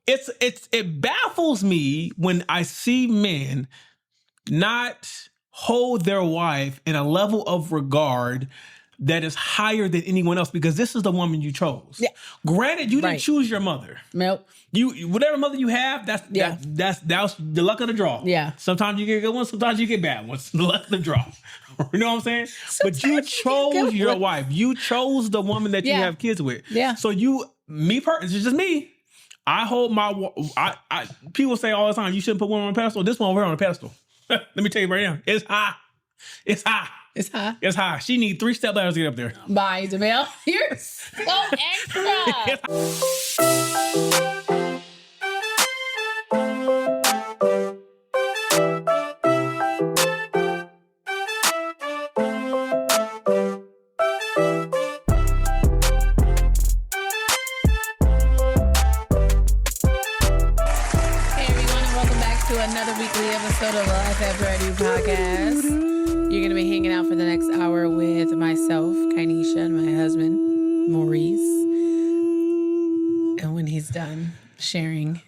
it baffles me when I see men not hold their wife in a level of regard that is higher than anyone else, because this is the woman you chose. Yeah. Granted, you didn't choose your mother. Nope. You whatever mother you have, that's the luck of the draw. Yeah. Sometimes you get good ones, sometimes you get bad ones. The luck of the draw. You know what I'm saying? Sometimes but you chose your wife. You chose the woman that you have kids with. Yeah. So it's just me. I hold people say all the time, you shouldn't put women on a pedestal. This one over here on a pedestal. Let me tell you right now, it's high. It's high. It's high. It's high. She needs 3 step ladders to get up there. Bye, Jamel. You're so extra. Another weekly episode of the Life After I Do podcast. You're going to be hanging out for the next hour with myself, Kainisha, and my husband, Maurice. And when he's done sharing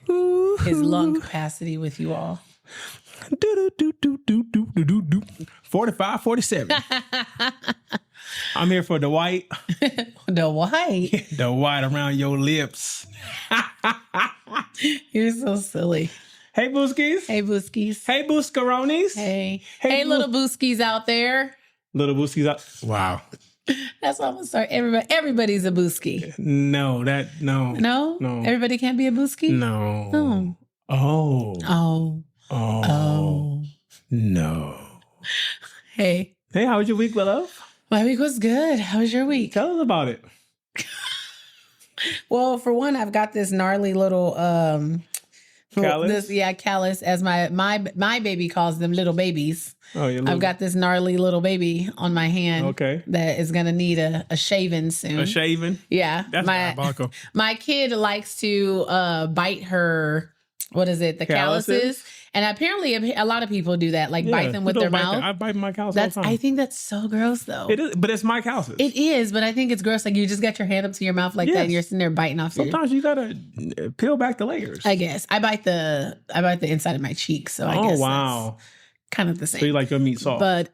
his lung capacity with you all. 45, 47. I'm here for the white. The white? The white around your lips. You're so silly. Hey, Booskies. Hey, Booskies. Hey, Booscaronis. Hey. Hey, little Booskies out there. Little Booskies out. Wow. That's what I'm going to start. Everybody's a Booski. No. No? No. Everybody can't be a Booski? No. Oh. No. Hey. Hey, how was your week, love? My week was good. How was your week? Tell us about it. Well, for one, I've got this gnarly little... callus? Callus, as my baby calls them, little babies. Oh, yeah. I've got this gnarly little baby on my hand. Okay. That is going to need a shaving soon. A shaving? Yeah. That's diabolical. My kid likes to bite her, what is it, the calluses. And apparently a lot of people do that, bite them with their mouth. I bite my calluses all the time. I think that's so gross, though. It is, but it's my calluses. It is, but I think it's gross. Like, you just got your hand up to your mouth like that, and you're sitting there biting off. Sometimes you gotta peel back the layers. I guess I bite the inside of my cheek, so I guess that's kind of the same. So you like your meat soft, but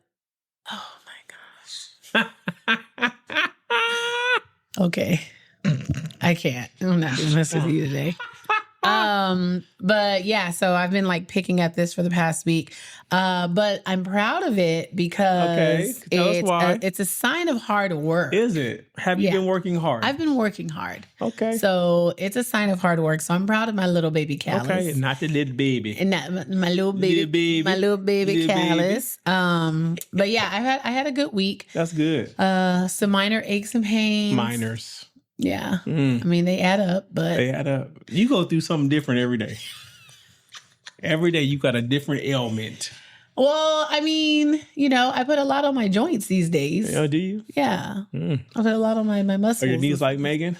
oh my gosh. Okay, I can't. I'm not doing this with you today. But yeah, so I've been picking at this for the past week. But I'm proud of it because Tell us why. It's a sign of hard work. Is it? Have you been working hard? I've been working hard. Okay. So it's a sign of hard work. So I'm proud of my little baby callus. Okay, not the little baby. And not my little baby. My little baby callus. But yeah, I had a good week. That's good. Some minor aches and pains. Minors. Yeah. I mean, they add up, but... They add up. You go through something different every day. Every day you got a different ailment. Well, I mean, I put a lot on my joints these days. Oh, do you? Yeah. I put a lot on my muscles. Are your knees like Megan?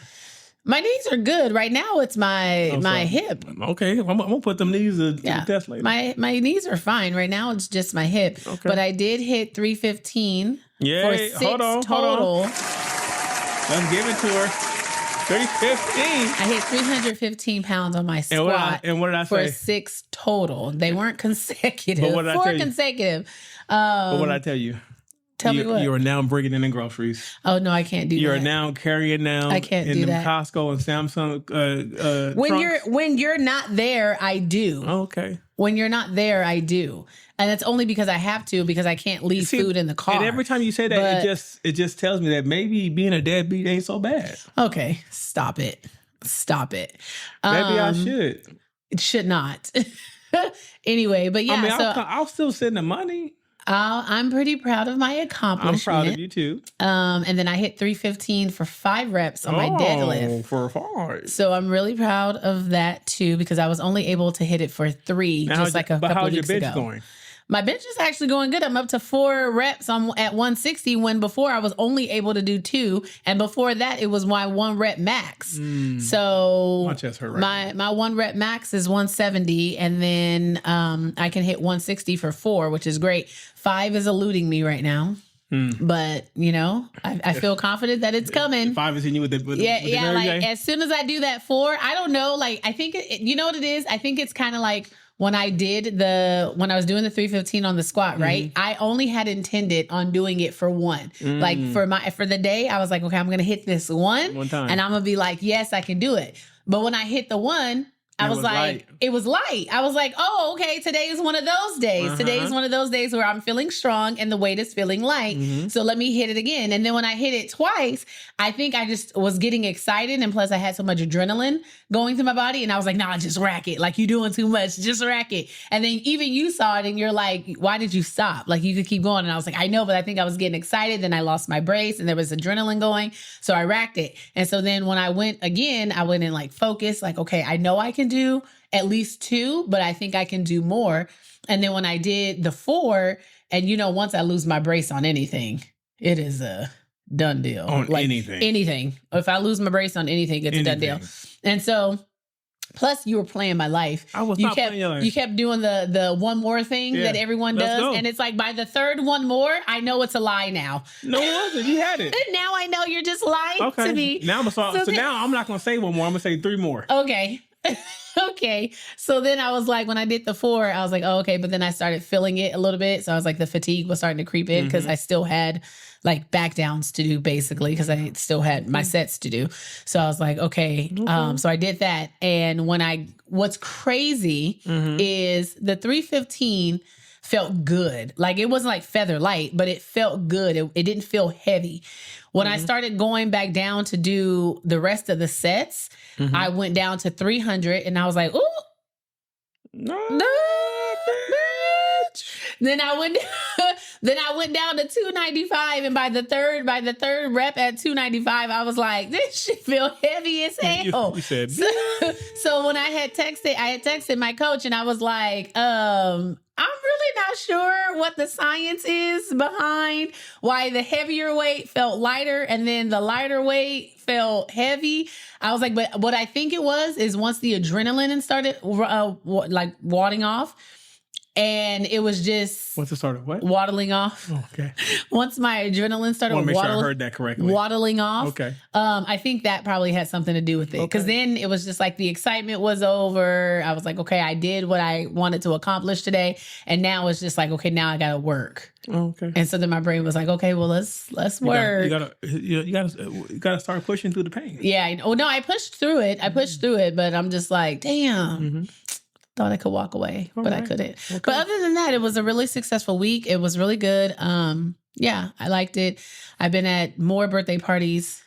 My knees are good. Right now, it's my hip. Okay. I'm going to put them knees to the test later. My knees are fine. Right now, it's just my hip. Okay. But I did hit 315 for 6 total. Let's give it to her. 315. I hit 315 pounds on my squat. And what did I say? For 6 total. They weren't consecutive. But what did I tell you? 4 consecutive. But what did I tell you? Tell me what? You are now bringing in the groceries. Oh, no, I can't do that. You are now carrying now. I can't do that. In Costco and Samsung When you're not there, I do. Oh, okay. When you're not there, I do. And it's only because I have to, because I can't leave food in the car. And every time you say that, it just tells me that maybe being a deadbeat ain't so bad. Okay, stop it. Maybe I should. It should not. Anyway, but yeah. I mean, I'll still send the money. I'm pretty proud of my accomplishment. I'm proud of you too. And then I hit 315 for 5 reps on my deadlift. For 5. So I'm really proud of that too, because I was only able to hit it for 3 just a couple of weeks ago. But how's your bench going? My bench is actually going good. I'm up to 4 reps at 160 when before I was only able to do 2. And before that, it was my 1 rep max. So my chest hurt right my 1 rep max is 170. And then I can hit 160 for 4, which is great. 5 is eluding me right now. But I feel confident that it's coming. 5 is hitting you with the like as soon as I do that 4, I don't know. Like I think you know what it is. I think it's kind of like when I was doing the 315 on the squat, right? I only had intended on doing it for 1. Like for the day, I was like, okay, I'm gonna hit this one time, and I'm gonna be like, yes, I can do it. But when I hit the 1, I was like, it was light. I was like, oh, okay, today is one of those days. Today is one of those days where I'm feeling strong and the weight is feeling light. So let me hit it again. And then when I hit it twice, I think I just was getting excited. And plus I had so much adrenaline going through my body. And I was like, nah, just rack it. Like, you're doing too much. Just rack it. And then even you saw it and you're like, why did you stop? Like, you could keep going. And I was like, I know, but I think I was getting excited. Then I lost my brace and there was adrenaline going. So I racked it. And so then when I went again, I went in like focus, like, okay, I know I can do at least 2, but I think I can do more. And then when I did the 4, and once I lose my brace on anything, it is a done deal. On like anything. If I lose my brace on anything, it's a done deal. And so, plus you were playing my life. I was not playing your life. You kept doing the one more thing that everyone does. Go. And it's like by the third one more, I know it's a lie now. No, it wasn't. You had it. And now I know you're just lying to me. Now now I'm not going to say one more. I'm going to say 3 more. Okay. Okay. So then I was like, when I did the 4, I was like, oh, okay. But then I started feeling it a little bit. So I was like, the fatigue was starting to creep in because I still had like back downs to do basically because I still had my sets to do. So I was like, okay. So I did that. And what's crazy is the 315 felt good. Like it wasn't like feather light, but it felt good. It didn't feel heavy. When I started going back down to do the rest of the sets, I went down to 300 and I was like, ooh, no, bitch. Then I went down to 295. And by the third rep at 295, I was like, this shit feel heavy as hell. You said, so when I had texted my coach and I was like, I'm really not sure what the science is behind why the heavier weight felt lighter and then the lighter weight felt heavy. I was like, but what I think it was is once the adrenaline started like wadding off, and it was just... Once it started what? Waddling off. Oh, okay. Once my adrenaline started I heard that correctly. Waddling off. Okay. I think that probably had something to do with it. Because then it was just like the excitement was over. I was like, okay, I did what I wanted to accomplish today. And now it's just like, okay, now I got to work. Okay. And so then my brain was like, okay, well, let's work. You gotta start pushing through the pain. Yeah. Oh, no, I pushed through it. But I'm just like, damn. Thought I could walk away, but I couldn't. Okay. But other than that, it was a really successful week. It was really good. Yeah, I liked it. I've been at more birthday parties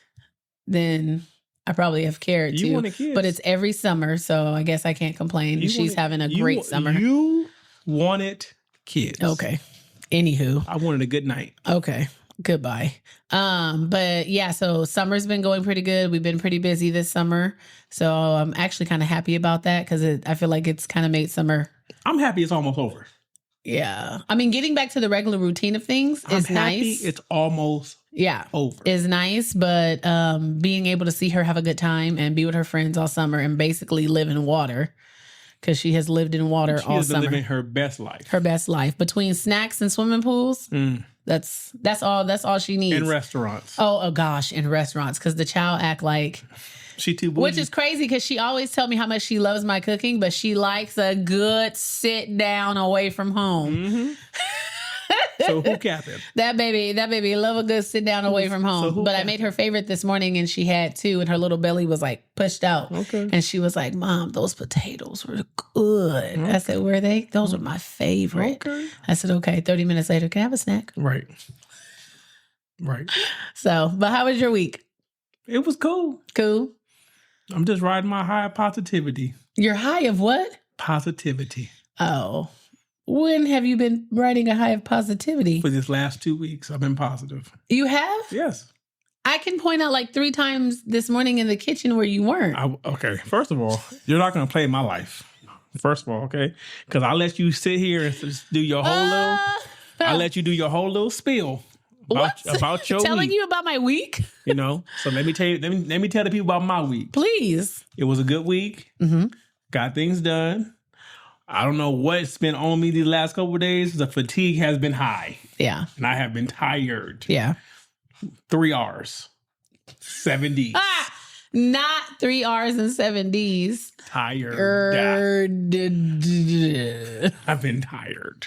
than I probably have cared to. Wanted kids. But it's every summer, so I guess I can't complain. She's having a great summer. You wanted kids. Okay. Anywho. I wanted a good night. Okay. Goodbye. But yeah, so summer's been going pretty good. We've been pretty busy this summer. So I'm actually kind of happy about that because I feel like it's kind of made summer. I'm happy it's almost over. Yeah. I mean, getting back to the regular routine of things is nice. It's almost over. Is nice, but being able to see her have a good time and be with her friends all summer and basically live in water. Because she has lived in water all summer. She has been living her best life. Her best life. Between snacks and swimming pools, that's all she needs. In restaurants. Oh gosh, in restaurants. Because the child act like... She too bougie. Which is crazy because she always tell me how much she loves my cooking, but she likes a good sit down away from home. So who capping? That baby love a good sit down away from home. So but I made her favorite this morning and she had 2 and her little belly was like pushed out. Okay. And she was like, Mom, those potatoes were good. Okay. I said, were they? Those were my favorite. Okay. I said, okay. 30 minutes later, can I have a snack? Right. So, but how was your week? It was cool. Cool. I'm just riding my high of positivity. Your high of what? Positivity. Oh. When have you been riding a high of positivity? For this last 2 weeks, I've been positive. You have? Yes. I can point out like 3 times this morning in the kitchen where you weren't. Okay. First of all, you're not going to play my life. First of all, okay? Because I let you sit here and just do your whole I let you do your whole little spiel. About your telling week. You about my week? So let me tell you. Let me tell the people about my week. Please. It was a good week. Got things done. I don't know what's been on me these last couple of days. The fatigue has been high. Yeah. And I have been tired. Yeah. 3 R's. 7 D's. Not 3 R's and 7 D's. Tired. I've been tired.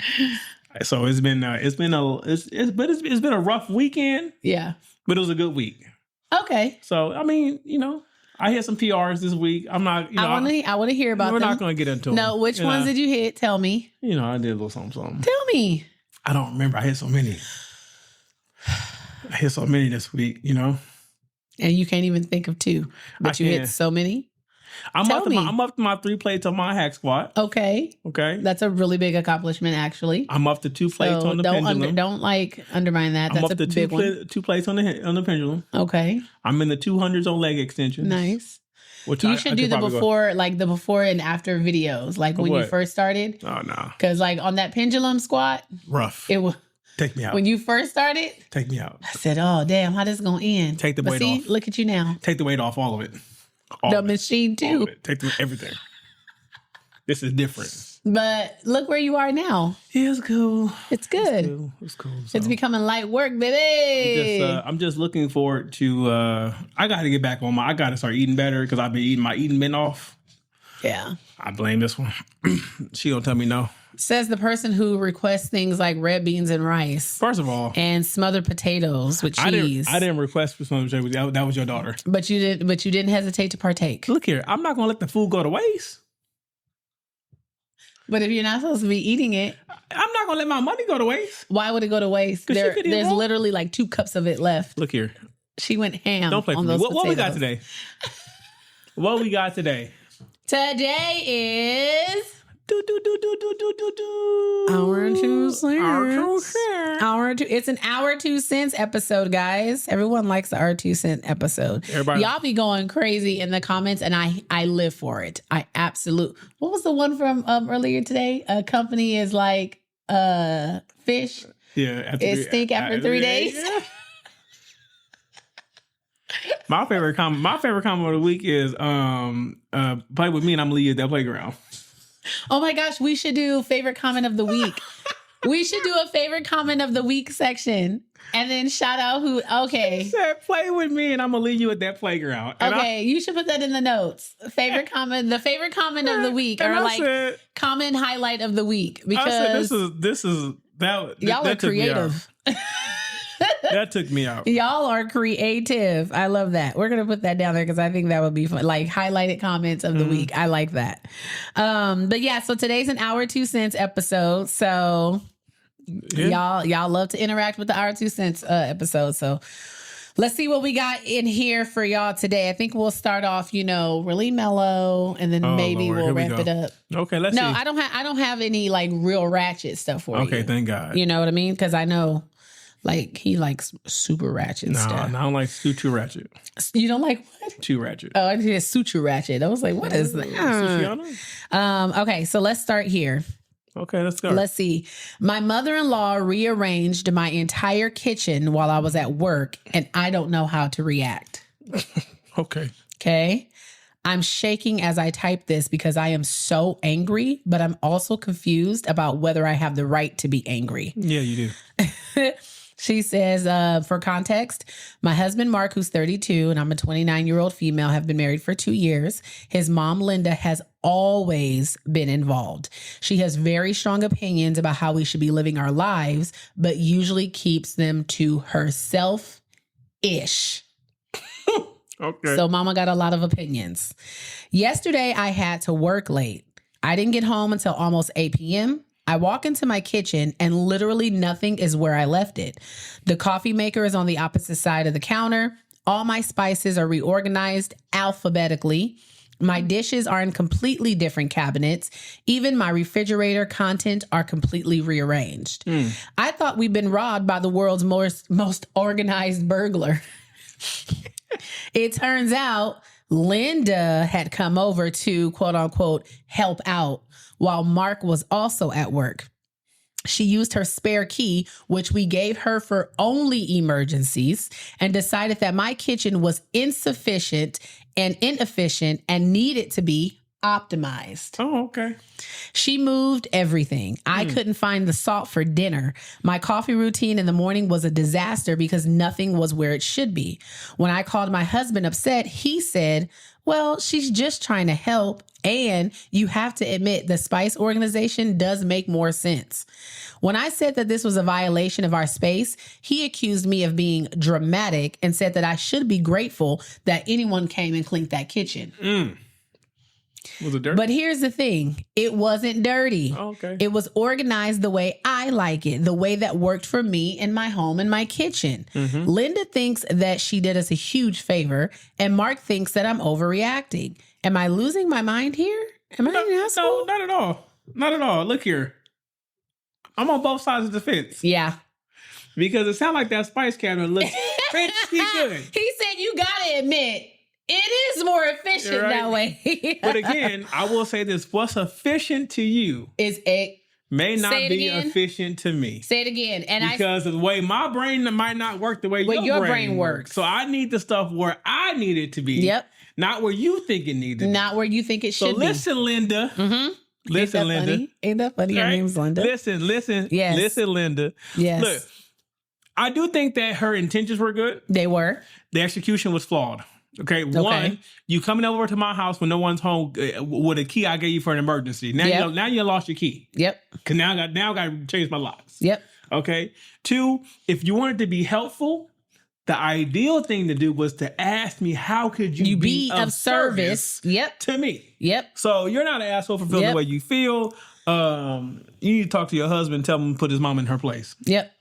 So it's been a rough weekend. Yeah. But it was a good week. Okay. So, I mean, I hit some PRs this week. I'm not, I want to hear about we're them. not going to get into them. No, which ones did you hit? Tell me. I did a little something. Tell me. I don't remember. I hit so many. This week, And you can't even think of 2. But you hit so many? I'm up to my 3 plates on my hack squat. Okay. That's a really big accomplishment, actually. I'm up to 2 plates on the pendulum. Don't undermine that. That's a big one. 2 plates on the pendulum. Okay. I'm in the 200s on leg extensions. Nice. You should do the before and after videos, like when you first started. Oh no. Because on that pendulum squat, rough. It was. Take me out. When you first started, take me out. I said, "Oh damn, how this gonna end?" Take the weight off. Look at you now. Take the weight off, all of it. The machine too. Take everything. This is different. But look where you are now. Yeah, it's cool. It's good. It's cool. So. It's becoming light work, baby. I'm just looking forward to. I got to get back on I got to start eating better because I've been eating my eating mint off. Yeah. I blame this one. She don't tell me no. Says the person who requests things like red beans and rice. First of all, and smothered potatoes with cheese. I didn't request for smothered potatoes. That was your daughter. But you didn't hesitate to partake. Look here, I'm not gonna let the food go to waste. But if you're not supposed to be eating it, I'm not gonna let my money go to waste. Why would it go to waste? There's literally like 2 cups of it left. Look here, she went ham. Don't play on for me. those What we got today? What we got today? Today is Hour 2 cents. Hour 2. It's an hour 2 cents episode, guys. Everyone likes the hour 2 cent episode. Y'all be going crazy in the comments, and I live for it. I absolutely. What was the one from earlier today? A company is like fish. Yeah, it stink after 3 days. Yeah. My favorite comment of the week is play with me and I'm gonna leave you at that playground. Oh my gosh, we should do favorite comment of the week. We should do a favorite comment of the week section and then shout out who. Okay. She said, play with me and I'm gonna leave you at that playground. And you should put that in the notes. The favorite comment of the week, or comment highlight of the week, because y'all are creative. That took me out. Y'all are creative. I love that. We're gonna put that down there because I think that would be fun. Like highlighted comments of the week. I like that. But yeah, so today's an hour 2 cents episode. So y'all love to interact with the hour 2 cents episode. So let's see what we got in here for y'all today. I think we'll start off, really mellow, and then maybe we'll ramp it up. Okay, let's see. No, I don't have any like real ratchet stuff for you. Okay, thank God. You know what I mean? Because I know. Like, he likes super ratchet stuff. No, I don't like too ratchet. You don't like what? Too ratchet. Oh, I did suture ratchet. I was like, what is that? Okay, so let's start here. Okay, let's go. Let's see. My mother-in-law rearranged my entire kitchen while I was at work, and I don't know how to react. Okay. I'm shaking as I type this because I am so angry, but I'm also confused about whether I have the right to be angry. Yeah, you do. She says, for context, my husband, Mark, who's 32, and I'm a 29-year-old female, have been married for 2 years. His mom, Linda, has always been involved. She has very strong opinions about how we should be living our lives, but usually keeps them to herself-ish. Okay. So mama got a lot of opinions. Yesterday, I had to work late. I didn't get home until almost 8 p.m. I walk into my kitchen and literally nothing is where I left it. The coffee maker is on the opposite side of the counter. All my spices are reorganized alphabetically. My dishes are in completely different cabinets. Even my refrigerator content are completely rearranged. I thought we'd been robbed by the world's most organized burglar. It turns out Linda had come over to, quote unquote, help out while Mark was also at work. She used her spare key, which we gave her for only emergencies, and decided that my kitchen was insufficient and inefficient and needed to be optimized. Oh, okay. She moved everything. I couldn't find the salt for dinner. My coffee routine in the morning was a disaster because nothing was where it should be. When I called my husband upset, he said, well, she's just trying to help. And you have to admit the Spice organization does make more sense. When I said that this was a violation of our space, he accused me of being dramatic and said that I should be grateful that anyone came and cleaned that kitchen. Was it dirty? But here's the thing. It wasn't dirty. Oh, okay. It was organized the way I like it, the way that worked for me in my home and my kitchen. Linda thinks that she did us a huge favor, and Mark thinks that I'm overreacting. Am I losing my mind here? Am I an asshole? No, not at all. Not at all. Look here. I'm on both sides of the fence. Yeah. Because it sounds like that Spice cabinet looks pretty good. He said, you gotta admit, it is more efficient that way. But again, I will say this. What's efficient to you may not be efficient to me. Say it again. Because of the way my brain might not work the way your brain works. So I need the stuff where I need it to be. Yep. Not where you think it needs to be. Not where you think it should be. So listen, Linda. Listen, Linda. Funny? Ain't that funny? Right? Her name's Linda. Listen. Yes. Listen, Linda. Yes. Look, I do think that her intentions were good. They were. The execution was flawed. Okay. One, you coming over to my house when no one's home with a key I gave you for an emergency. Now you lost your key. Yep. Cause now I got to change my locks. Yep. Okay. Two, if you wanted to be helpful, the ideal thing to do was to ask me, how could you be of service to me? Yep. So you're not an asshole for feeling the way you feel. You need to talk to your husband, tell him to put his mom in her place. Yep.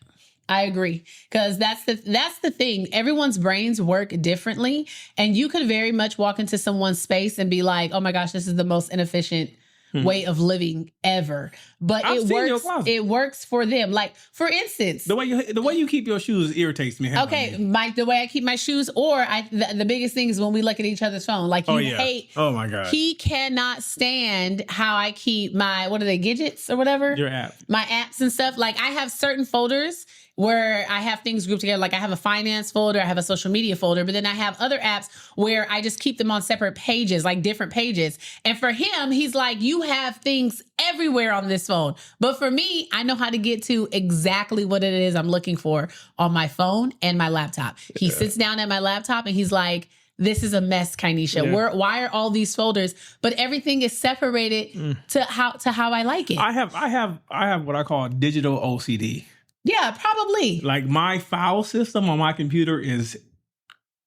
I agree. Because that's the thing. Everyone's brains work differently. And you could very much walk into someone's space and be like, oh my gosh, this is the most inefficient way of living ever. But it works for them. Like, for instance, the way you keep your shoes irritates me. Okay, Mike, the way I keep my shoes, or the biggest thing is when we look at each other's phone. Like, hate. Oh my God. He cannot stand how I keep my, what are they, gadgets or whatever? Your app. My apps and stuff. Like, I have certain folders where I have things grouped together. Like, I have a finance folder, I have a social media folder, but then I have other apps where I just keep them on separate pages, like different pages. And for him, he's like, you have things everywhere on this phone. But for me, I know how to get to exactly what it is I'm looking for on my phone and my laptop. He sits down at my laptop and he's like, this is a mess, Kainisha. Yeah. Why are all these folders? But everything is separated to how I like it. I have what I call digital OCD. Yeah, probably. Like, my file system on my computer is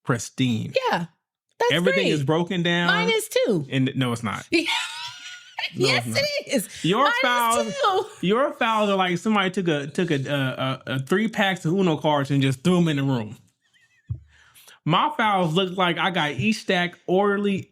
pristine. Yeah, that's everything great. is broken down. Mine is too. And no, it's not. Yes, it is. Your files are like somebody took a 3 packs of Uno cards and just threw them in the room. My files look like I got each stack orderly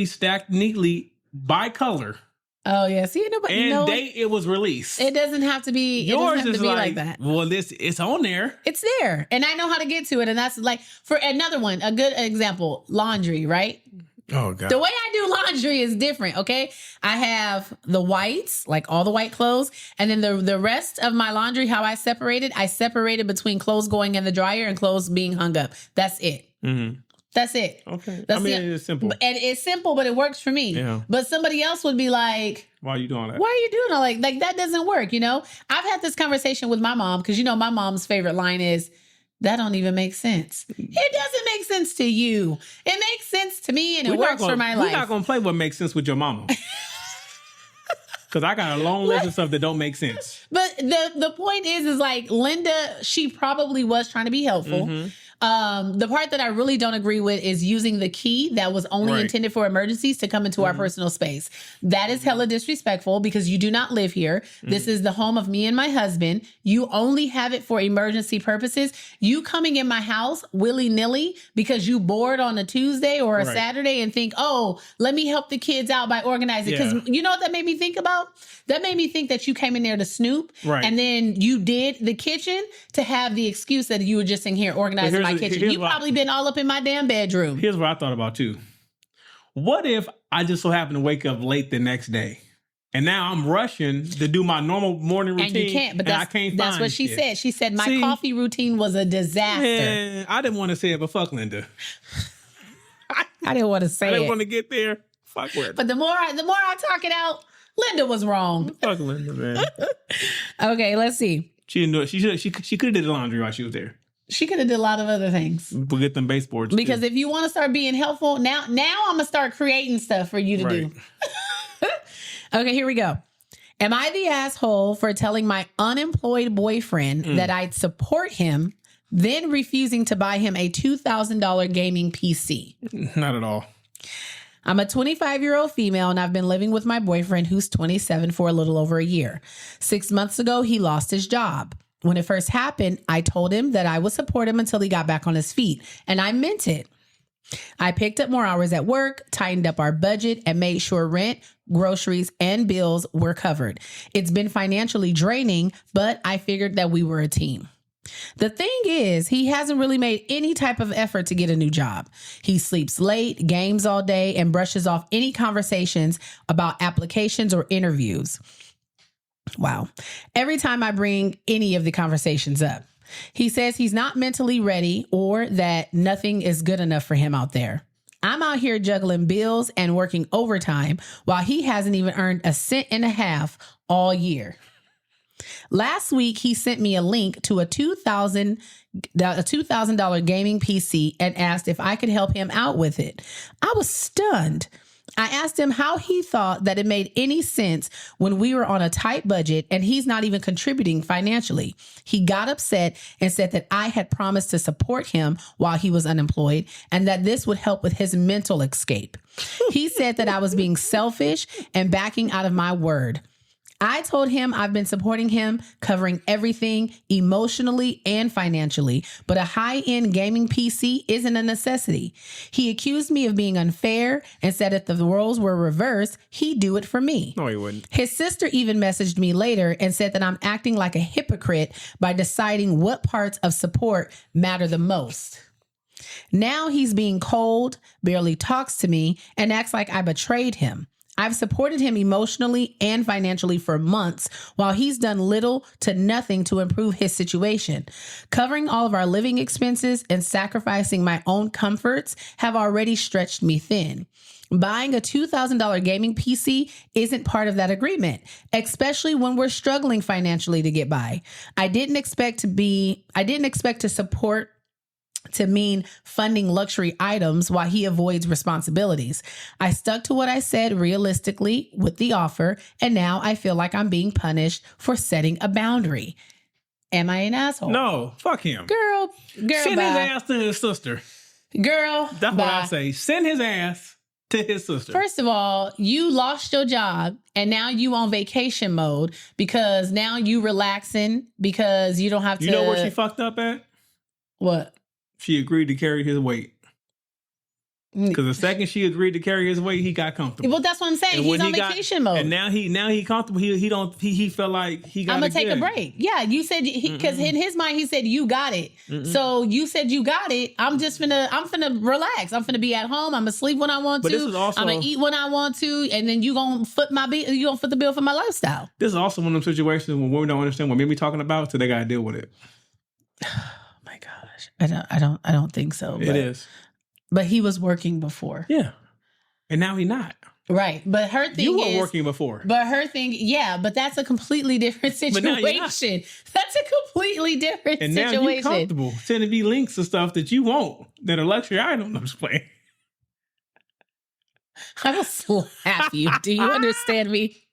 stacked neatly by color. Oh yeah, see, and date it was released. It doesn't have to be. Yours is like that. Well, it's on there. It's there, and I know how to get to it. And that's like, for another one, a good example: laundry. Right? Oh God. The way I do laundry is different. Okay, I have the whites, like all the white clothes, and then the rest of my laundry. How I separated between clothes going in the dryer and clothes being hung up. That's it. Mm-hmm. That's it. Okay. It's simple. And it's simple, but it works for me. Yeah. But somebody else would be like, why are you doing that? Why are you doing all like that doesn't work, you know? I've had this conversation with my mom because, my mom's favorite line is, that don't even make sense. It doesn't make sense to you. It makes sense to me and it works for my life. We're not going to play what makes sense with your mama. Because I got a long list of stuff that don't make sense. But the point is like, Linda, she probably was trying to be helpful. Mm-hmm. The part that I really don't agree with is using the key that was only intended for emergencies to come into our personal space. That is hella disrespectful because you do not live here. This is the home of me and my husband. You only have it for emergency purposes. You coming in my house willy-nilly because you bored on a Tuesday or a Saturday and think, oh, let me help the kids out by organizing. Because you know what that made me think about? That made me think that you came in there to snoop and then you did the kitchen to have the excuse that you were just in here organizing my kitchen. You've probably been all up in my damn bedroom. Here's what I thought about too. What if I just so happen to wake up late the next day and now I'm rushing to do my normal morning routine and you can't, but that's what she said. She said my coffee routine was a disaster. Man, I didn't want to say it, but fuck Linda. I didn't want to say it. I didn't want to get there. Fuck with. But the more I talk it out, Linda was wrong. Fuck Linda, man. Okay, let's see. She didn't do it. She could have did the laundry while she was there. She could have did a lot of other things. We'll get them baseboards. Because too. if you want to start being helpful, now I'm gonna start creating stuff for you to do. Okay, here we go. Am I the asshole for telling my unemployed boyfriend that I'd support him, then refusing to buy him a $2,000 gaming PC? Not at all. I'm a 25-year-old female, and I've been living with my boyfriend, who's 27, for a little over a year. 6 months ago, he lost his job. When it first happened, I told him that I would support him until he got back on his feet, and I meant it. I picked up more hours at work, tightened up our budget, and made sure rent, groceries, and bills were covered. It's been financially draining, but I figured that we were a team. The thing is, he hasn't really made any type of effort to get a new job. He sleeps late, games all day, and brushes off any conversations about applications or interviews. Wow. Every time I bring any of the conversations up, he says he's not mentally ready or that nothing is good enough for him out there. I'm out here juggling bills and working overtime while he hasn't even earned a cent and a half all year. Last week, he sent me a link to a $2,000 gaming PC and asked if I could help him out with it. I was stunned. I asked him how he thought that it made any sense when we were on a tight budget and he's not even contributing financially. He got upset and said that I had promised to support him while he was unemployed and that this would help with his mental escape. He said that I was being selfish and backing out of my word. I told him I've been supporting him, covering everything emotionally and financially, but a high-end gaming PC isn't a necessity. He accused me of being unfair and said if the roles were reversed, he'd do it for me. No, he wouldn't. His sister even messaged me later and said that I'm acting like a hypocrite by deciding what parts of support matter the most. Now he's being cold, barely talks to me, and acts like I betrayed him. I've supported him emotionally and financially for months while he's done little to nothing to improve his situation. Covering all of our living expenses and sacrificing my own comforts have already stretched me thin. Buying a $2,000 gaming PC isn't part of that agreement, especially when we're struggling financially to get by. I didn't expect to support to mean funding luxury items while he avoids responsibilities. I stuck to what I said realistically with the offer, and now I feel like I'm being punished for setting a boundary. Am I an asshole? No, fuck him. Girl, Send his ass to his sister. Girl, that's what I say. Send his ass to his sister. First of all, you lost your job and now you on vacation mode because now you relaxing because you don't have to. You know where she fucked up at? What? She agreed to carry his weight. Because the second she agreed to carry his weight, he got comfortable. Well, that's what I'm saying. He's on vacation mode. And now he comfortable. He felt like he got. I'm gonna take a break. Yeah, you said because in his mind he said you got it. So you said you got it. I'm finna relax. I'm finna be at home. I'm gonna sleep when I want to. This is also, I'm gonna eat when I want to, and then you gonna foot the bill for my lifestyle. This is also one of them situations when women don't understand what men be talking about, so they gotta deal with it. My gosh, I don't think so. It is. But he was working before. Yeah. And now he's not. Right. But her thing you were working before. But her thing, yeah, but that's a completely different situation. That's a completely different situation. And now you're comfortable sending me links to stuff that you want that are luxury items. I'm just playing. I will slap you. Do you understand me?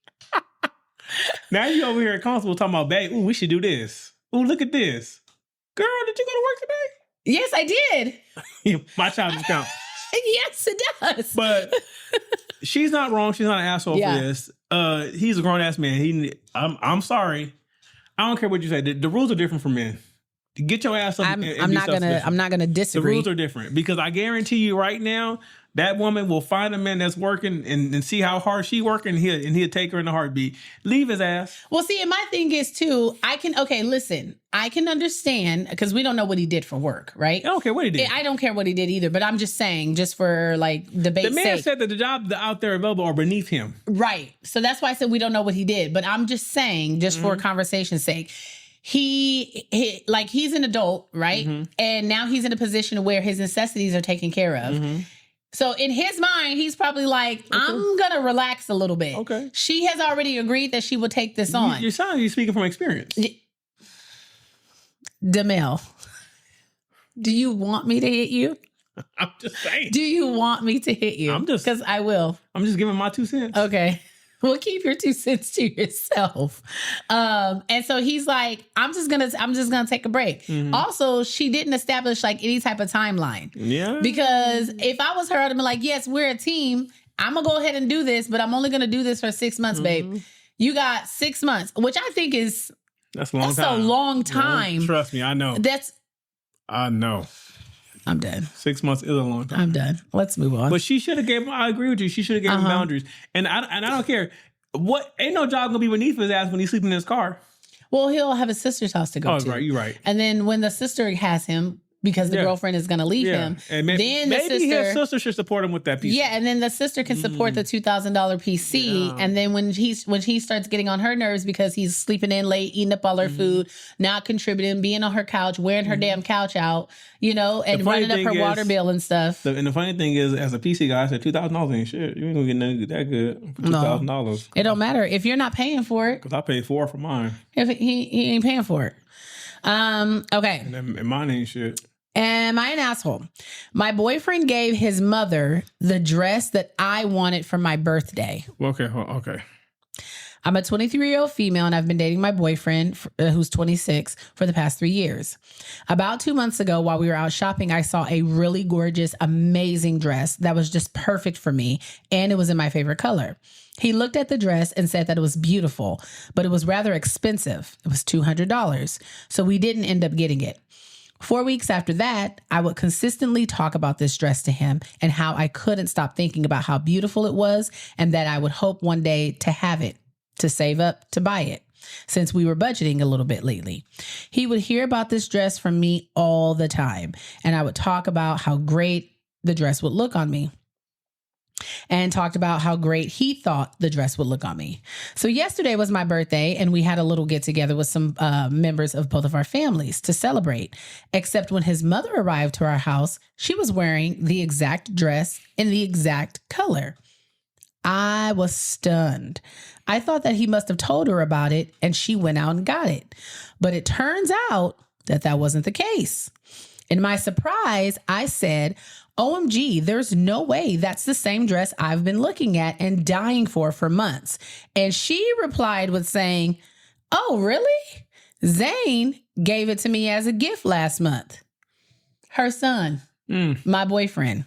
Now you over here comfortable talking about, babe, ooh, we should do this. Ooh, look at this. Girl, did you go to work today? Yes, I did. My child just count. Yes, it does. But she's not wrong. She's not an asshole for this. He's a grown ass man. I'm sorry. I don't care what you say. The rules are different for men. Get your ass up. I'm not gonna disagree. The rules are different because I guarantee you right now that woman will find a man that's working and see how hard she working and he'll take her in a heartbeat. Leave his ass. Well, see, and my thing is too, I can understand because we don't know what he did for work, right? I don't care what he did. I don't care what he did either, but I'm just saying, just for like debate's sake. The man said that the jobs out there available are beneath him. Right. So that's why I said we don't know what he did, but I'm just saying, just for conversation's sake, he's an adult, right? And now he's in a position where his necessities are taken care of. So in his mind, he's probably like, I'm going to relax a little bit. Okay. She has already agreed that she will take this on. You're speaking from experience. Demel, do you want me to hit you? I'm just saying. Do you want me to hit you? Because I will. I'm just giving my 2 cents. Okay. Well, keep your 2 cents to yourself. And so he's like, I'm just gonna take a break. Mm-hmm. Also, she didn't establish like any type of timeline. Yeah. Because if I was her, I'd be like, yes, we're a team. I'm gonna go ahead and do this, but I'm only gonna do this for 6 months, babe. You got 6 months, which I think is that's a long time. Trust me, I know. I know. I'm done. 6 months is a long time. I'm done. Let's move on. But she should have gave him, I agree with you. She should have gave him boundaries. And I don't care. Ain't no job gonna be beneath his ass when he's sleeping in his car. Well, he'll have his sister's house to go to. Right, you're right. And then when the sister has him, because the girlfriend is going to leave him. And then maybe his sister should support him with that PC. Yeah, and then the sister can support the $2,000 PC. Yeah. And then when he starts getting on her nerves because he's sleeping in late, eating up all her food, not contributing, being on her couch, wearing her damn couch out, and running up her water bill and stuff. And the funny thing is, as a PC guy, I said $2,000 ain't shit. You ain't gonna get nothing that good for $2,000. No, it don't matter if you're not paying for it. Because I paid $4 for mine. If he ain't paying for it. Okay. And mine ain't shit. Am I an asshole? My boyfriend gave his mother the dress that I wanted for my birthday. Okay. I'm a 23-year-old female, and I've been dating my boyfriend, who's 26, for the past 3 years. About 2 months ago, while we were out shopping, I saw a really gorgeous, amazing dress that was just perfect for me, and it was in my favorite color. He looked at the dress and said that it was beautiful, but it was rather expensive. It was $200, so we didn't end up getting it. 4 weeks after that, I would consistently talk about this dress to him and how I couldn't stop thinking about how beautiful it was and that I would hope one day to have it, to save up to buy it, since we were budgeting a little bit lately. He would hear about this dress from me all the time, and I would talk about how great the dress would look on me, and talked about how great he thought the dress would look on me. So yesterday was my birthday, and we had a little get together with some members of both of our families to celebrate. Except when his mother arrived to our house, she was wearing the exact dress in the exact color. I was stunned. I thought that he must have told her about it, and she went out and got it. But it turns out that that wasn't the case. In my surprise, I said, OMG, there's no way that's the same dress I've been looking at and dying for months. And she replied with saying, oh, really? Zane gave it to me as a gift last month. Her son, my boyfriend.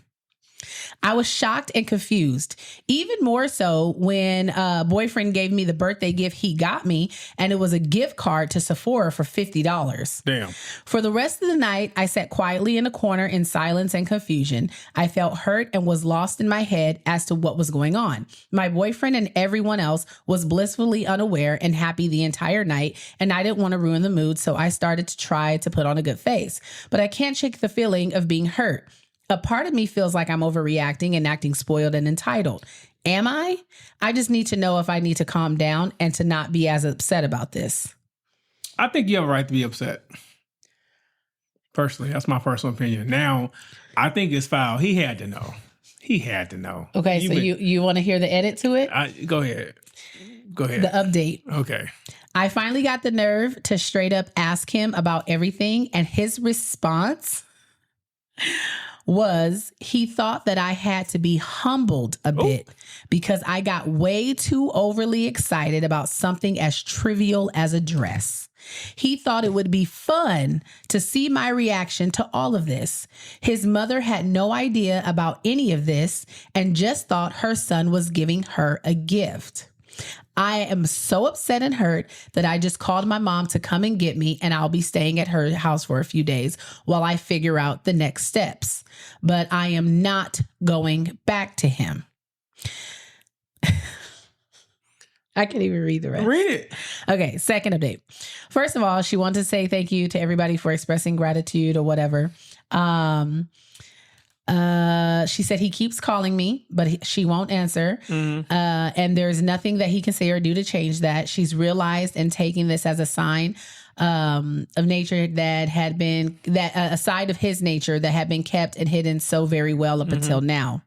I was shocked and confused, even more so when boyfriend gave me the birthday gift he got me, and it was a gift card to Sephora for $50. Damn. For the rest of the night, I sat quietly in a corner in silence and confusion. I felt hurt and was lost in my head as to what was going on. My boyfriend and everyone else was blissfully unaware and happy the entire night, and I didn't want to ruin the mood, so I started to try to put on a good face. But I can't shake the feeling of being hurt. A part of me feels like I'm overreacting and acting spoiled and entitled. Am I? I just need to know if I need to calm down and to not be as upset about this. I think you have a right to be upset. Personally, that's my personal opinion. Now, I think it's foul. He had to know. Okay, you want to hear the edit to it? Go ahead. The update. Okay. I finally got the nerve to straight up ask him about everything, and his response was he thought that I had to be humbled a bit because I got way too overly excited about something as trivial as a dress. He thought it would be fun to see my reaction to all of this. His mother had no idea about any of this and just thought her son was giving her a gift. I am so upset and hurt that I just called my mom to come and get me, and I'll be staying at her house for a few days while I figure out the next steps. But I am not going back to him. I can't even read the rest. Read it. Okay, second update. First of all, she wanted to say thank you to everybody for expressing gratitude or whatever. She said he keeps calling me, but she won't answer. Mm-hmm. And there's nothing that he can say or do to change that. She's realized and taking this as a sign of nature that had been, a side of his nature that had been kept and hidden so very well up until now.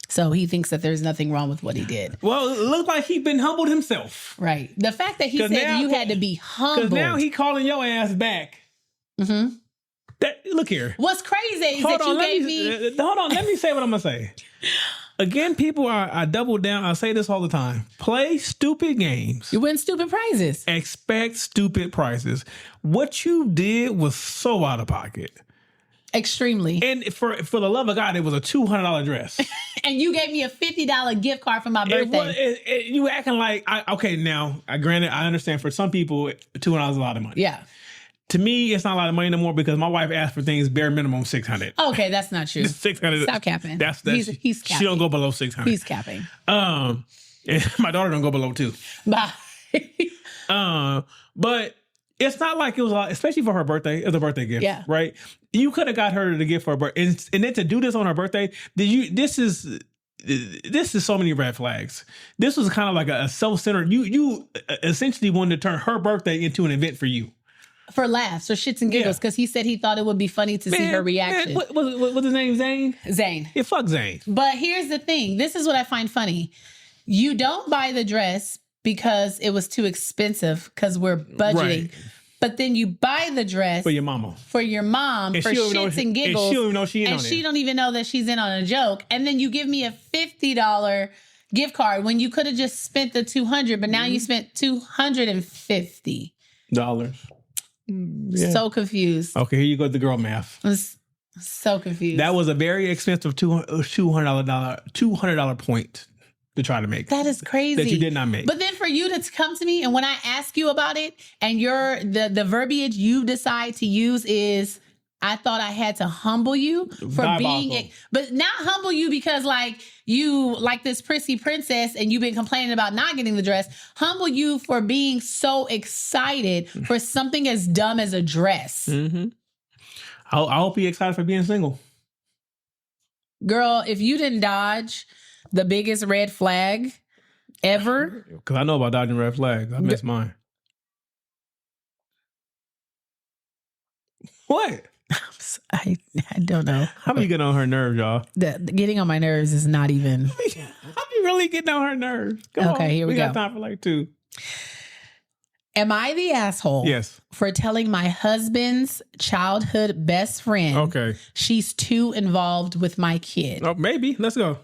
So he thinks that there's nothing wrong with what he did. Well, it looks like he's been humbled himself. Right. The fact that he said you had to be humbled. Because now he calling your ass back. Mm-hmm. Look here. What's crazy is that you gave me... Hold on. Let me say what I'm going to say. Again, people I double down. I say this all the time. Play stupid games. You win stupid prizes. Expect stupid prices. What you did was so out of pocket. Extremely. And for the love of God, it was a $200 dress. And you gave me a $50 gift card for my birthday. You acting like, now, granted, I understand for some people, $200 is a lot of money. Yeah. To me, it's not a lot of money no more because my wife asked for things bare minimum $600. Okay, that's not true. $600. Stop capping. That's he's capping. She don't go below $600. He's capping. And my daughter don't go below $200. Bye. But it's not like it was a lot, especially for her birthday. It was a birthday gift, right? You could have got her the gift for her birthday, and then to do this on her birthday, this is so many red flags. This was kind of like a self-centered. You essentially wanted to turn her birthday into an event for you. For laughs or shits and giggles, because he said he thought it would be funny to see her reaction. What's his name, Zane? Zane. Yeah, fuck Zane. But here's the thing. This is what I find funny. You don't buy the dress because it was too expensive because we're budgeting. Right. But then you buy the dress for your mama. For your mom, and for shits and giggles. And she don't even know she in on it. And she don't even know that she's in on a joke. And then you give me a $50 gift card when you could have just spent the $200, but now you spent $250. Yeah. So confused. Okay, here you go with the girl math. I was so confused. That was a very expensive $200 point to try to make. That is crazy. That you did not make. But then for you to come to me and when I ask you about it and the verbiage you decide to use is, I thought I had to humble you for being, but not humble you because like you like this prissy princess and you've been complaining about not getting the dress. Humble you for being so excited for something as dumb as a dress. Mm-hmm. I hope you're excited for being single. Girl, if you didn't dodge the biggest red flag ever. Because I know about dodging red flags. I missed mine. What? I don't know. How do you get on her nerves, y'all? Getting on my nerves is not even. How you really getting on her nerves? Come on. Here we go. We got time for like 2. Am I the asshole? Yes. For telling my husband's childhood best friend she's too involved with my kid? Oh, maybe. Let's go.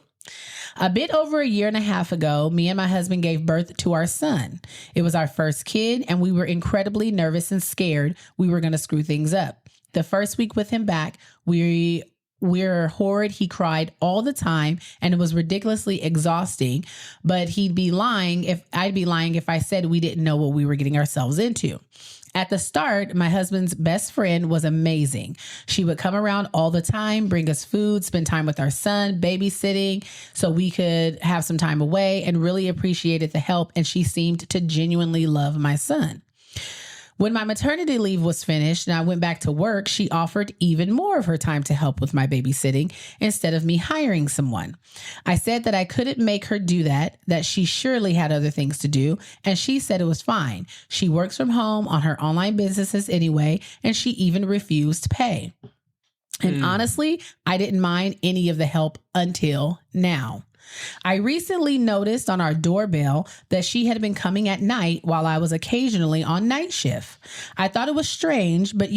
A bit over a year and a half ago, me and my husband gave birth to our son. It was our first kid, and we were incredibly nervous and scared we were going to screw things up. The first week with him back, we're horrid. He cried all the time, and it was ridiculously exhausting. But I'd be lying if I said we didn't know what we were getting ourselves into. At the start, my husband's best friend was amazing. She would come around all the time, bring us food, spend time with our son, babysitting, so we could have some time away, and really appreciated the help. And she seemed to genuinely love my son. When my maternity leave was finished and I went back to work, she offered even more of her time to help with my babysitting instead of me hiring someone. I said that I couldn't make her do that she surely had other things to do, and she said it was fine. She works from home on her online businesses anyway, and she even refused to pay. And honestly, I didn't mind any of the help until now. I recently noticed on our doorbell that she had been coming at night while I was occasionally on night shift. I thought it was strange, but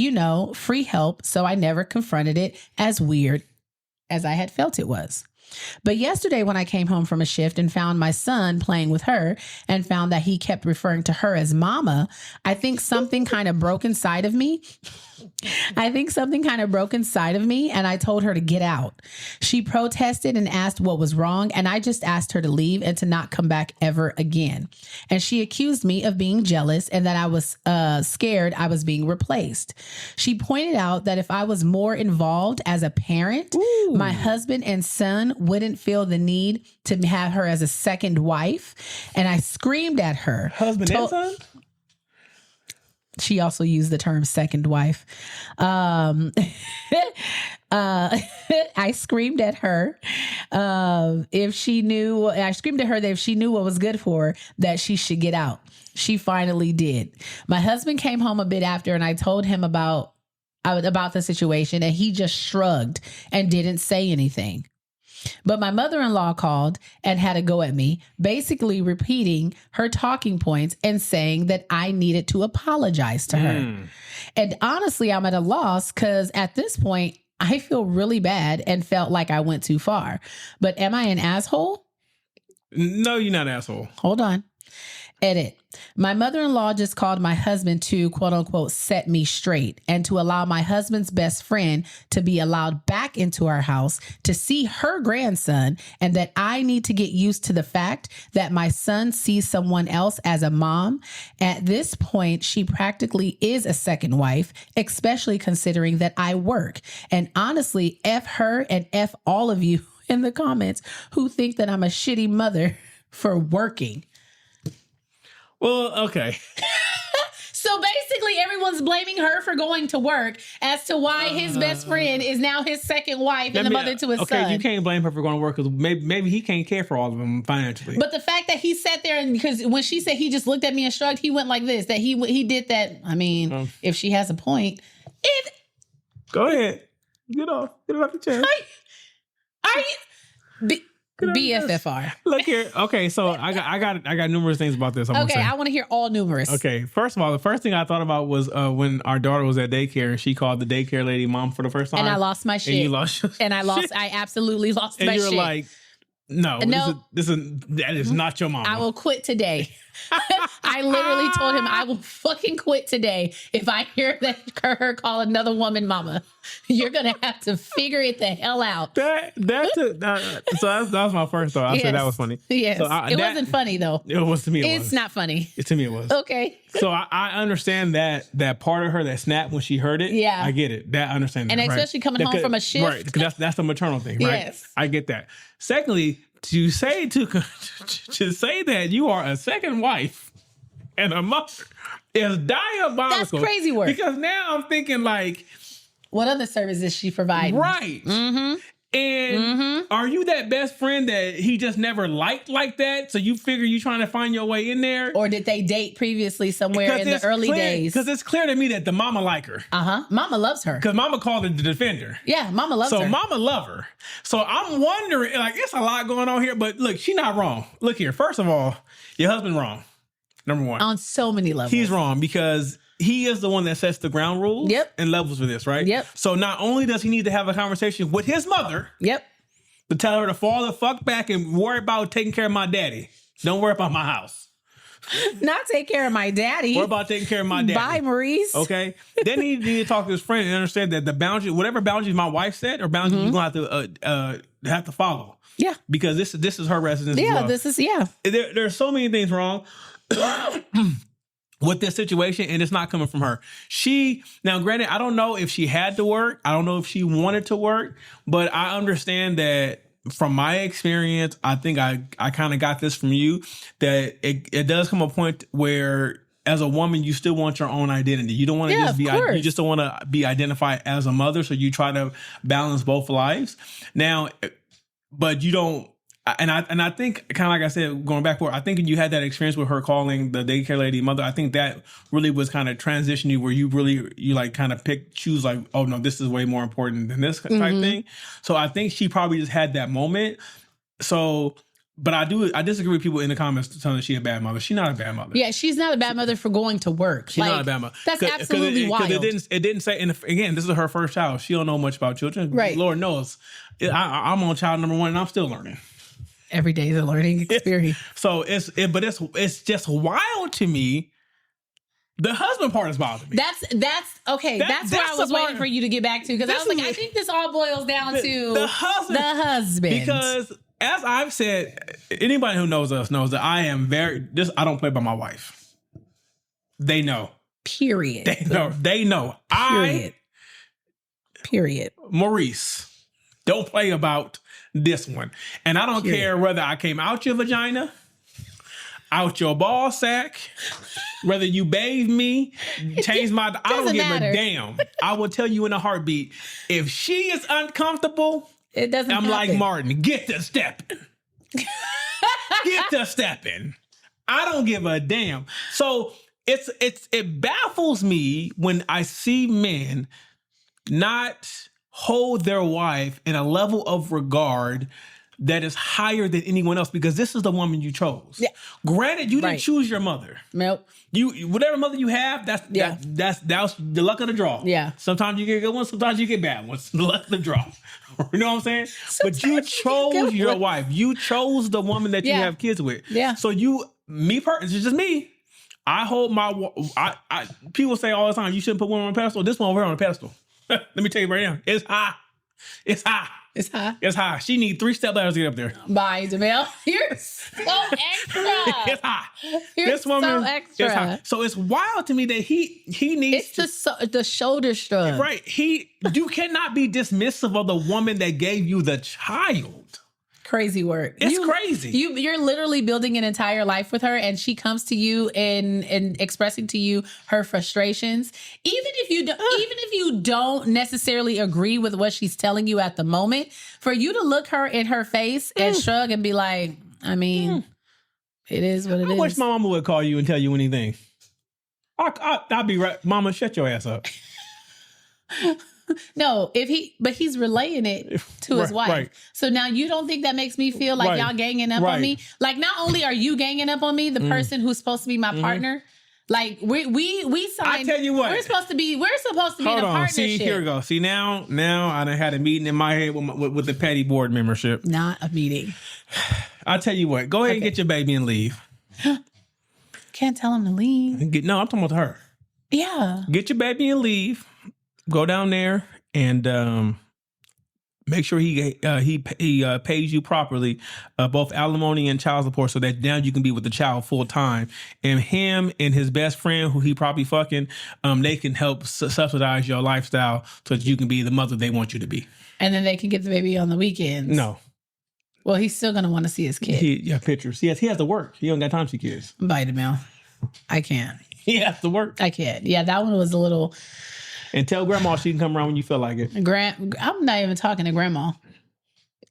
free help, so I never confronted it as weird as I had felt it was. But yesterday when I came home from a shift and found my son playing with her and found that he kept referring to her as mama, I think something kind of broke inside of me. And I told her to get out. She protested and asked what was wrong, and I just asked her to leave and to not come back ever again. And she accused me of being jealous and that I was scared I was being replaced. She pointed out that if I was more involved as a parent, my husband and son wouldn't feel the need to have her as a second wife. And I screamed at her. Husband and son? She also used the term second wife. I screamed at her that if she knew what was good for her, that she should get out. She finally did. My husband came home a bit after, and I told him about the situation, and he just shrugged and didn't say anything. But my mother-in-law called and had a go at me, basically repeating her talking points and saying that I needed to apologize to her. And honestly, I'm at a loss because at this point, I feel really bad and felt like I went too far. But am I an asshole? No, you're not an asshole. Hold on. Edit. My mother-in-law just called my husband to, quote unquote, set me straight and to allow my husband's best friend to be allowed back into our house to see her grandson, and that I need to get used to the fact that my son sees someone else as a mom. At this point, she practically is a second wife, especially considering that I work. And honestly, F her and F all of you in the comments who think that I'm a shitty mother for working. Well, okay. So basically, everyone's blaming her for going to work as to why his best friend is now his second wife and the mother to his son. Okay, you can't blame her for going to work because maybe he can't care for all of them financially. But the fact that he sat there and because when she said he just looked at me and shrugged, he went like this. That he did that. I mean, if she has a point, go ahead, get off the chair. Are you? BFFR. Look here. Okay, so I got numerous things about this. I want to hear all numerous. Okay, first of all, the first thing I thought about was when our daughter was at daycare and she called the daycare lady mom for the first time. And I lost my shit. And you lost your shit. I absolutely lost my shit. And you're like, no, that is not your mama. I will quit today. I literally told him I will fucking quit today if I hear her call another woman mama. You're gonna have to figure it the hell out. So that was my first thought. I said that was funny. Yes, it wasn't funny though. It was to me. It's not funny. To me, it was okay. So I understand that part of her that snapped when she heard it. Yeah, I get it. That I understand. And especially coming home from a shift, right? Because that's the maternal thing, right? Yes, I get that. Secondly, to say that you are a second wife and a mother is diabolical. That's crazy work. Because now I'm thinking like, what other services she providing? Right. Mm-hmm. And are you that best friend that he just never liked like that? So you figure you're trying to find your way in there? Or did they date previously somewhere in the early days? Because it's clear to me that the mama like her. Mama loves her. Because mama called her the defender. Yeah, mama loves her. So mama love her. So I'm wondering, like, it's a lot going on here, but look, she's not wrong. Look here. First of all, your husband wrong. Number one. On so many levels. He's wrong because he is the one that sets the ground rules and levels for this, right? Yep. So not only does he need to have a conversation with his mother to tell her to fall the fuck back and worry about taking care of my daddy. Don't worry about my house. Not take care of my daddy. Worry about taking care of my daddy. Bye, Maurice. Okay? Then he need to talk to his friend and understand that the boundary, whatever boundaries my wife set or boundaries you're going to have to follow. Yeah. Because this is her residence as well. This is, There's so many things wrong with this situation, and it's not coming from her. Now granted, I don't know if she had to work. I don't know if she wanted to work, but I understand that from my experience, I think I kind of got this from you, that it does come a point where as a woman, you still want your own identity. You don't want to you just don't want to be identified as a mother. So you try to balance both lives. Now, but you don't, and I think, kind of like I said, going back forward, I think you had that experience with her calling the daycare lady mother. I think that really was kind of transition you where you like kind of choose like, oh no, this is way more important than this type thing. So I think she probably just had that moment. So, but I disagree with people in the comments telling her she's a bad mother. She's not a bad mother. Yeah, she's not a bad mother for going to work. She's not a bad mother. That's absolutely wild. It didn't say, and again, this is her first child. She don't know much about children. Right. Lord knows. I'm on child number 1 and I'm still learning. Every day is a learning experience. So it's just wild to me. The husband part is bothering me. That's okay. That's where I was waiting for you to get back to, because I was like, I think this all boils down to the husband. Because as I've said, anybody who knows us knows that I am I don't play by my wife. They know. Period. They know. Period. Maurice, don't play about this one. And I don't care whether I came out your vagina, out your ball sack, whether you bathed me, changed my... I don't give a damn. I will tell you in a heartbeat. If she is uncomfortable, it doesn't I'm happen. like Martin. Get to stepping. Get to stepping. I don't give a damn. So it baffles me when I see men not hold their wife in a level of regard that is higher than anyone else because this is the woman you chose. Yeah. Granted, you didn't choose your mother. Nope. You whatever mother you have, that's the luck of the draw. Yeah. Sometimes you get good ones, sometimes you get bad ones. The luck of the draw. You know what I'm saying? Sometimes but you chose your wife. You chose the woman that you have kids with. Yeah. So it's just me. I hold people say all the time, you shouldn't put one on a pedestal. This one over here on a pedestal. Let me tell you right now. It's high. It's high. It's high. It's high. She needs 3 step ladders to get up there. Bye, Jamel. You're so extra. It's high. You're so extra. It's high. So it's wild to me that he needs the shoulder shrug. Right. You cannot be dismissive of the woman that gave you the child. Crazy work. It's crazy. You're literally building an entire life with her, and she comes to you and expressing to you her frustrations. Even if you don't necessarily agree with what she's telling you at the moment, for you to look her in her face and shrug and be like, I mean, it is what it is. I wish my mama would call you and tell you anything. I'll be right. Mama, shut your ass up. No, but he's relaying it to his wife. Right. So now you don't think that makes me feel like y'all ganging up on me? Like, not only are you ganging up on me, the person who's supposed to be my partner, like we signed. I tell you what, we're supposed to be in a partnership. See, here we go. See, now I done had a meeting in my head with the petty board membership. Not a meeting. I tell you what, go ahead and get your baby and leave. Can't tell him to leave. No, I'm talking about her. Yeah. Get your baby and leave. Go down there and make sure he pays you properly, both alimony and child support, so that now you can be with the child full time. And him and his best friend, who he probably fucking, they can help subsidize your lifestyle so that you can be the mother they want you to be. And then they can get the baby on the weekends. No. Well, he's still gonna want to see his kid. Pictures. He has to work. He don't got time to see kids. Bite him out. I can't. He has to work. I can't. Yeah, that one was a little. And tell grandma she can come around when you feel like it. I'm not even talking to grandma.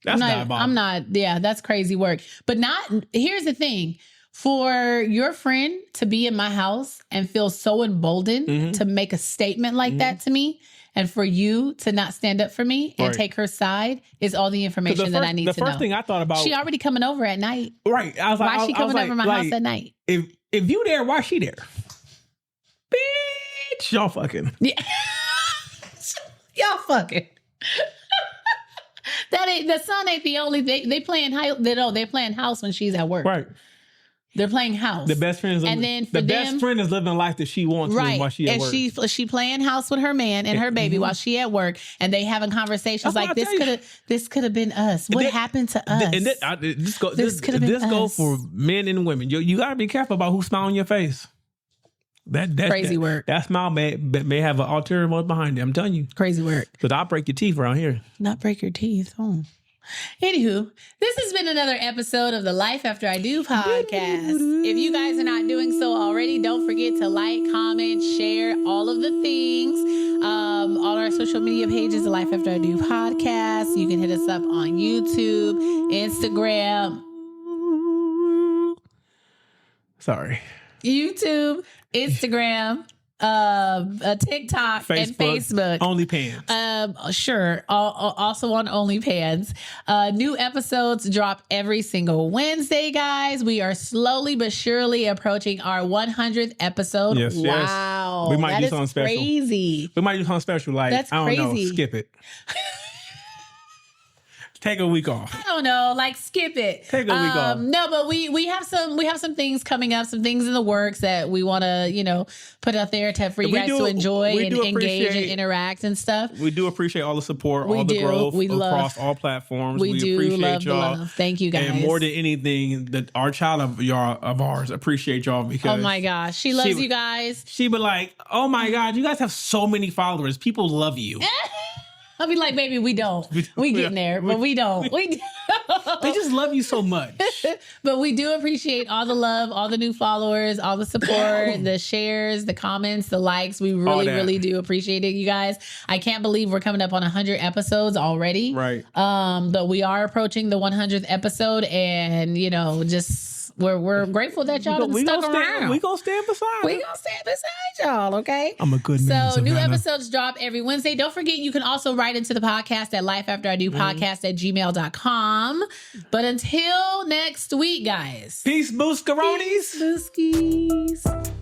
That's diabolical. I'm not. Yeah, that's crazy work. But here's the thing. For your friend to be in my house and feel so emboldened to make a statement like that to me, and for you to not stand up for me and take her side, is all the information that I need to know. The first thing I thought about... She already coming over at night. Right. I was like... Why is she coming over my house at night? If you there, why she there? Bitch, y'all fucking. Yeah. Y'all fucking. The son ain't the only... They playing house. They're playing house when she's at work. Right. They're playing house. The best friend is living the life that she wants while she at work. And she playing house with her man and her baby while she at work, and they having conversations like this could have been us. What happened to us? This goes for men and women. You got to be careful about who smile on your face. That crazy work. That smile may have an ulterior motive behind it. I'm telling you, crazy work. Because I'll break your teeth around here. Not break your teeth. Oh. Anywho, this has been another episode of the Life After I Do podcast. If you guys are not doing so already, don't forget to like, comment, share, all of the things. All our social media pages, the Life After I Do podcast. You can hit us up on YouTube, Instagram. Sorry. YouTube, Instagram, TikTok, Facebook, and Facebook. OnlyPans. Sure. Also on OnlyPans. New episodes drop every single Wednesday, guys. We are slowly but surely approaching our 100th episode. Yes, wow. We might do something special. Crazy. We might do something special. Like, that's I don't crazy. know, skip it. Take a week off. I don't know, like skip it. Take a week off. No, but we have some things coming up, some things in the works that we want to, put out there for you guys to enjoy and engage and interact and stuff. We do appreciate all the support, all the growth across all platforms. We do appreciate love y'all. The love. Thank you guys. And more than anything, our child of ours appreciate y'all because oh my gosh, she loves you guys. She be like, oh my God, you guys have so many followers. People love you. I'll be like, baby, we don't. We getting there, but we don't. They just love you so much. But we do appreciate all the love, all the new followers, all the support, the shares, the comments, the likes. We really do appreciate it, you guys. I can't believe we're coming up on 100 episodes already. Right. But we are approaching the 100th episode, and just we're grateful that y'all done stuck around. We gonna stand beside. We gonna stand beside y'all. Okay. I'm a good man. So new episodes drop every Wednesday. Don't forget, you can also write into the podcast at lifeafteridopodcast@gmail.com. But until next week, guys. Peace, Booscaronis. Peace, Booskies.